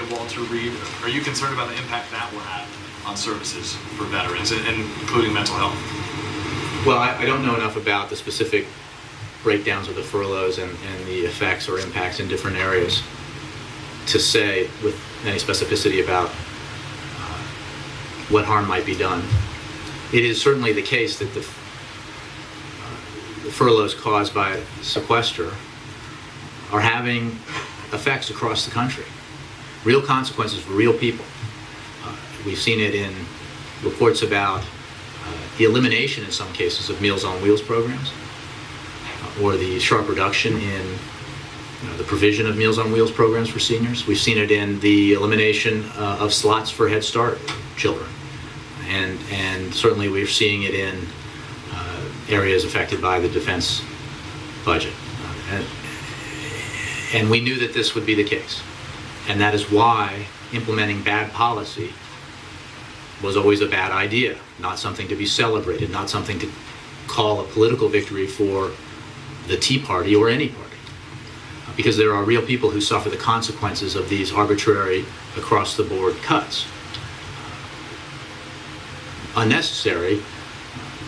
of Walter Reed, are you concerned about the impact that will have on services for veterans, and including mental health? Well, I don't know enough about the specific breakdowns of the furloughs and the effects or impacts in different areas to say with any specificity about what harm might be done. It is certainly the case that the furloughs caused by sequester are having effects across the country. Real consequences for real people. We've seen it in reports about the elimination in some cases of Meals on Wheels programs, or the sharp reduction in the provision of Meals on Wheels programs for seniors. We've seen it in the elimination of slots for Head Start children. And certainly we're seeing it in areas affected by the defense budget. And we knew that this would be the case. And that is why implementing bad policy was always a bad idea, not something to be celebrated, not something to call a political victory for the Tea Party or any party. Because there are real people who suffer the consequences of these arbitrary, across-the-board cuts. Unnecessary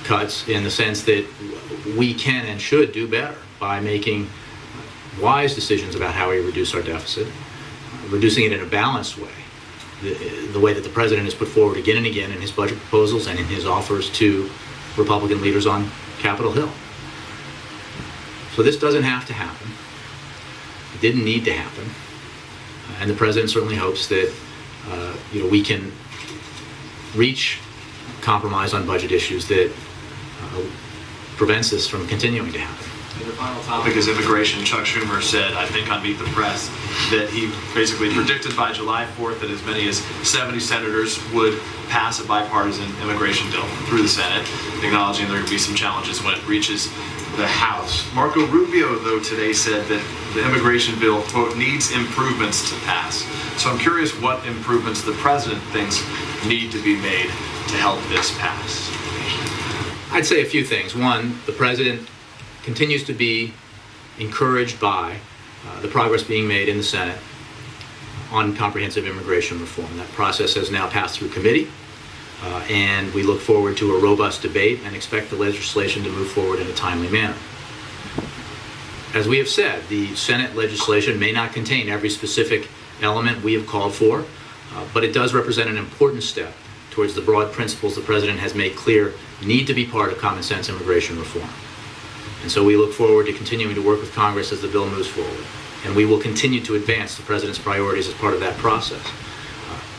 cuts in the sense that we can and should do better by making wise decisions about how we reduce our deficit, reducing it in a balanced way, the way that the president has put forward again and again in his budget proposals and in his offers to Republican leaders on Capitol Hill. So this doesn't have to happen. It didn't need to happen. And the president certainly hopes that we can reach compromise on budget issues that prevents this from continuing to happen. The final topic is immigration. Chuck Schumer said, I think on Meet the Press, that he basically predicted by July 4th that as many as 70 senators would pass a bipartisan immigration bill through the Senate, acknowledging there could be some challenges when it reaches the House. Marco Rubio, though, today said that the immigration bill, quote, needs improvements to pass. So I'm curious what improvements the president thinks need to be made to help this pass. I'd say a few things. One, the president continues to be encouraged by the progress being made in the Senate on comprehensive immigration reform. That process has now passed through committee, and we look forward to a robust debate and expect the legislation to move forward in a timely manner. As we have said, the Senate legislation may not contain every specific element we have called for, but it does represent an important step towards the broad principles the president has made clear need to be part of common sense immigration reform. And so we look forward to continuing to work with Congress as the bill moves forward. And we will continue to advance the president's priorities as part of that process.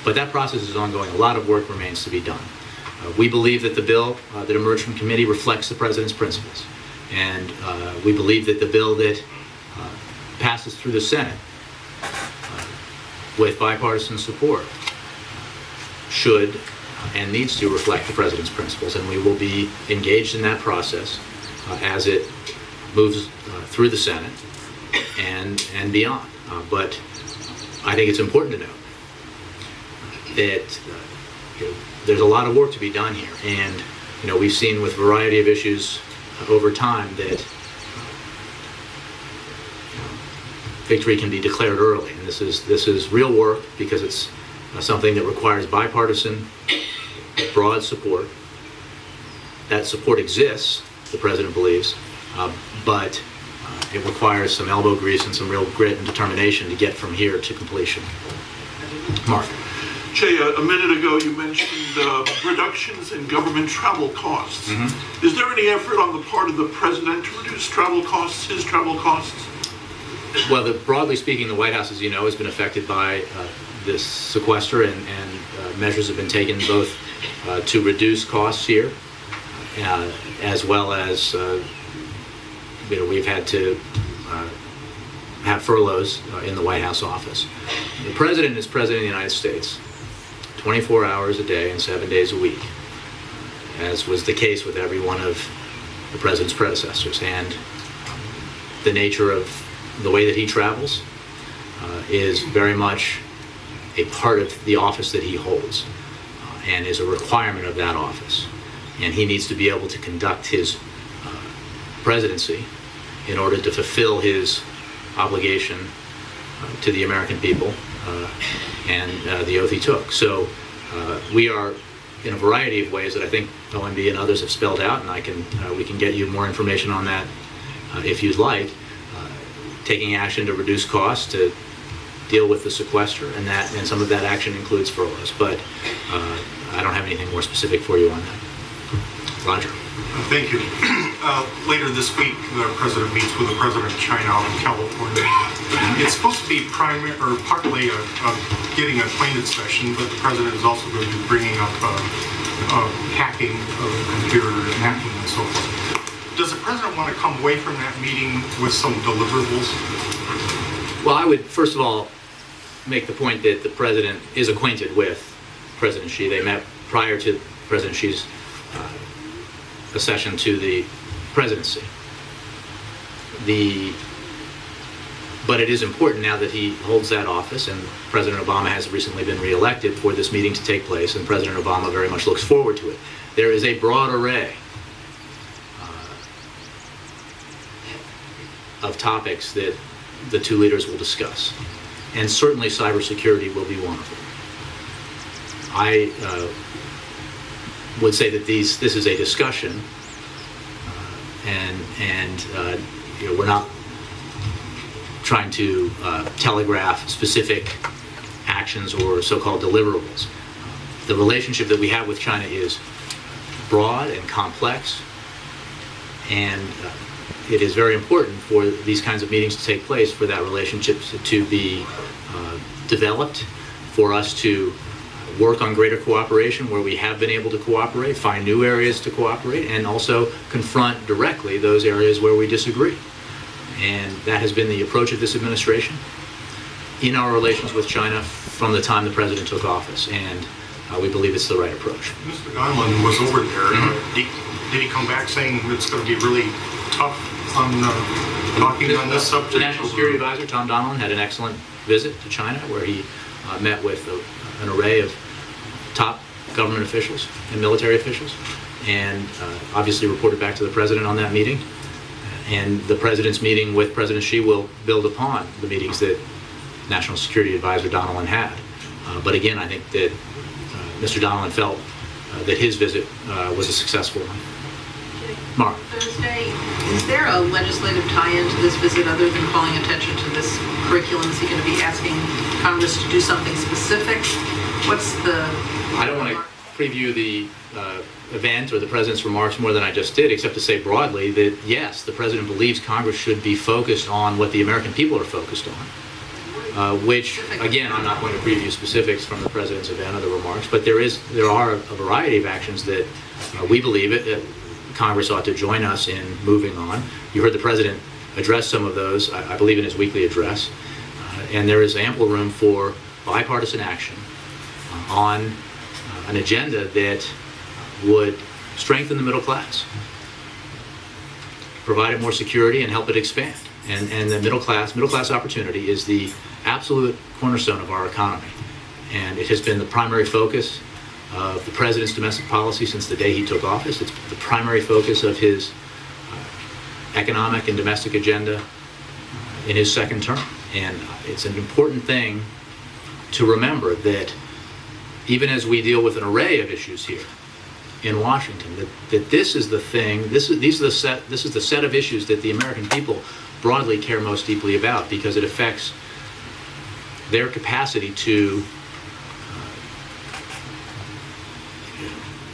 But that process is ongoing. A lot of work remains to be done. We believe that the bill that emerged from committee reflects the president's principles. And we believe that the bill that passes through the Senate with bipartisan support should and needs to reflect the president's principles, and we will be engaged in that process as it moves through the Senate and beyond. But I think it's important to note that there's a lot of work to be done here, and we've seen with a variety of issues over time that victory can be declared early, and this is real work because it's something that requires bipartisan, broad support. That support exists, the president believes, but it requires some elbow grease and some real grit and determination to get from here to completion. Mark. Jay, a minute ago you mentioned reductions in government travel costs. Mm-hmm. Is there any effort on the part of the president to reduce travel costs, his travel costs? Well, broadly speaking, the White House, as you know, has been affected by this sequester, and measures have been taken both to reduce costs here, as well as we've had to have furloughs in the White House office. The president is president of the United States 24 hours a day and 7 days a week, as was the case with every one of the president's predecessors. And the nature of the way that he travels is very much a part of the office that he holds and is a requirement of that office. And he needs to be able to conduct his presidency in order to fulfill his obligation to the American people and the oath he took. So we are, in a variety of ways that I think OMB and others have spelled out, and we can get you more information on that if you'd like, taking action to reduce costs, to deal with the sequester, and some of that action includes furloughs. But I don't have anything more specific for you on that. Roger. Thank you. Later this week, the president meets with the president of China out in California. It's supposed to be partly a getting acquainted session, but the president is also going to be bringing up hacking of the computer and hacking and so forth. Does the president want to come away from that meeting with some deliverables? Well, I would first of all make the point that the president is acquainted with President Xi. They met prior to President Xi's accession to the presidency. But it is important now that he holds that office, and President Obama has recently been reelected, for this meeting to take place, and President Obama very much looks forward to it. There is a broad array of topics that the two leaders will discuss, and certainly cybersecurity will be one of them. I would say that this is a discussion, and we're not trying to telegraph specific actions or so-called deliverables. The relationship that we have with China is broad and complex, and it is very important for these kinds of meetings to take place, for that relationship to be developed, for us to work on greater cooperation where we have been able to cooperate, find new areas to cooperate, and also confront directly those areas where we disagree. And that has been the approach of this administration in our relations with China from the time the president took office, and we believe it's the right approach. Mr. Donlan was over there. Did he come back saying it's going to be really tough on talking on this subject? The National Security Advisor, Tom Donlan, had an excellent visit to China where he met with an array of top government officials and military officials, and obviously reported back to the president on that meeting. And the president's meeting with President Xi will build upon the meetings that National Security Advisor Donlan had. But again, I think that Mr. Donlan felt that his visit was a successful one. Mark. Thursday, is there a legislative tie-in to this visit other than calling attention to this curriculum? Is he going to be asking Congress to do something specific? What's the... I don't want to preview the event or the president's remarks more than I just did, except to say broadly that, yes, the president believes Congress should be focused on what the American people are focused on, which, again, I'm not going to preview specifics from the president's event or the remarks, but there are a variety of actions that we believe Congress ought to join us in moving on. You heard the president address some of those, I believe, in his weekly address, and there is ample room for bipartisan action on an agenda that would strengthen the middle class, provide it more security, and help it expand. And the middle class opportunity is the absolute cornerstone of our economy. And it has been the primary focus of the president's domestic policy since the day he took office. It's the primary focus of his economic and domestic agenda in his second term. And it's an important thing to remember that even as we deal with an array of issues here in Washington, that this is the thing, this is the set of issues that the American people broadly care most deeply about, because it affects their capacity to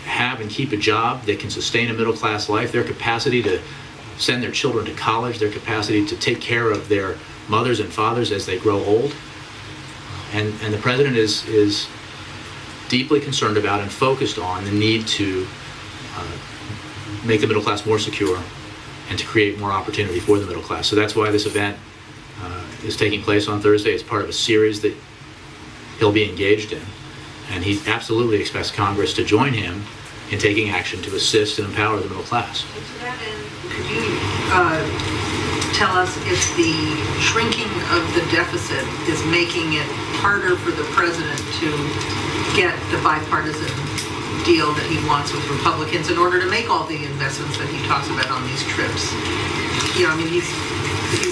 have and keep a job that can sustain a middle class life, their capacity to send their children to college, their capacity to take care of their mothers and fathers as they grow old. And the president is deeply concerned about and focused on the need to make the middle class more secure and to create more opportunity for the middle class. So that's why this event is taking place on Thursday. It's part of a series that he'll be engaged in. And he absolutely expects Congress to join him in taking action to assist and empower the middle class. And to that end, could you tell us if the shrinking of the deficit is making it harder for the president to get the bipartisan deal that he wants with Republicans in order to make all the investments that he talks about on these trips? You know, I mean, he's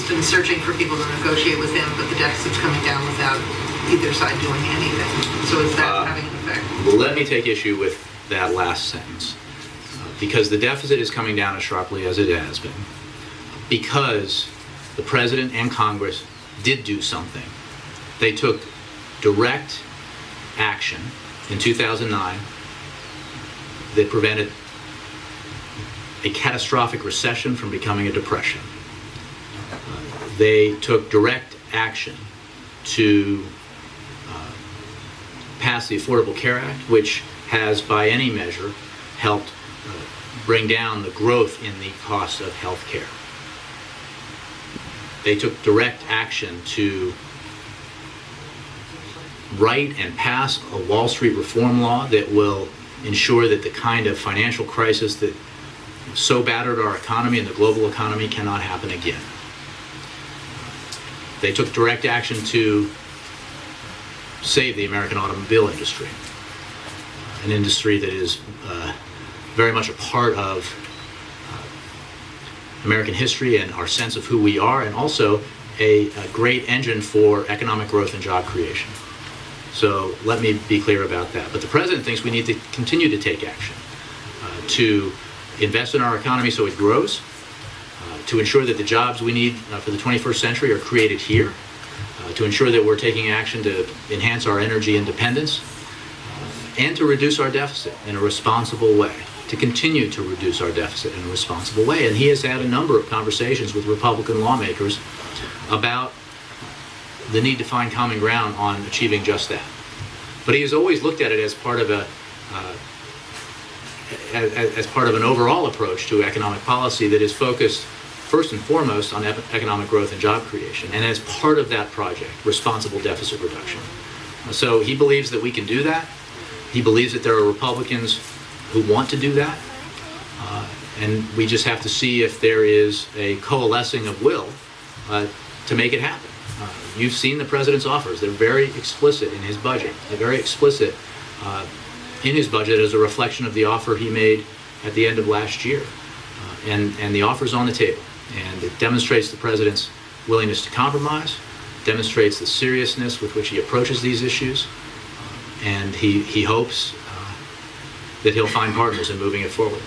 been searching for people to negotiate with him, but the deficit's coming down without either side doing anything. So is that having an effect? Well, let me take issue with that last sentence. Because the deficit is coming down as sharply as it has been. Because the President and Congress did do something. They took direct action in 2009 that prevented a catastrophic recession from becoming a depression. They took direct action to pass the Affordable Care Act, which has, by any measure, helped bring down the growth in the cost of health care. They took direct action to write and pass a Wall Street reform law that will ensure that the kind of financial crisis that so battered our economy and the global economy cannot happen again. They took direct action to save the American automobile industry, an industry that is very much a part of American history and our sense of who we are, and also a great engine for economic growth and job creation. So let me be clear about that. But the President thinks we need to continue to take action to invest in our economy so it grows, to ensure that the jobs we need for the 21st century are created here, to ensure that we're taking action to enhance our energy independence, and to reduce our deficit in a responsible way, to continue to reduce our deficit in a responsible way. And he has had a number of conversations with Republican lawmakers about the need to find common ground on achieving just that. But he has always looked at it as part of an overall approach to economic policy that is focused first and foremost on economic growth and job creation. And as part of that project, responsible deficit reduction. So he believes that we can do that. He believes that there are Republicans who want to do that. And we just have to see if there is a coalescing of will to make it happen. You've seen the President's offers. They're very explicit in his budget. They're very explicit in his budget as a reflection of the offer he made at the end of last year. And the offer's on the table. And it demonstrates the President's willingness to compromise, demonstrates the seriousness with which he approaches these issues, and he hopes that he'll find partners in moving it forward.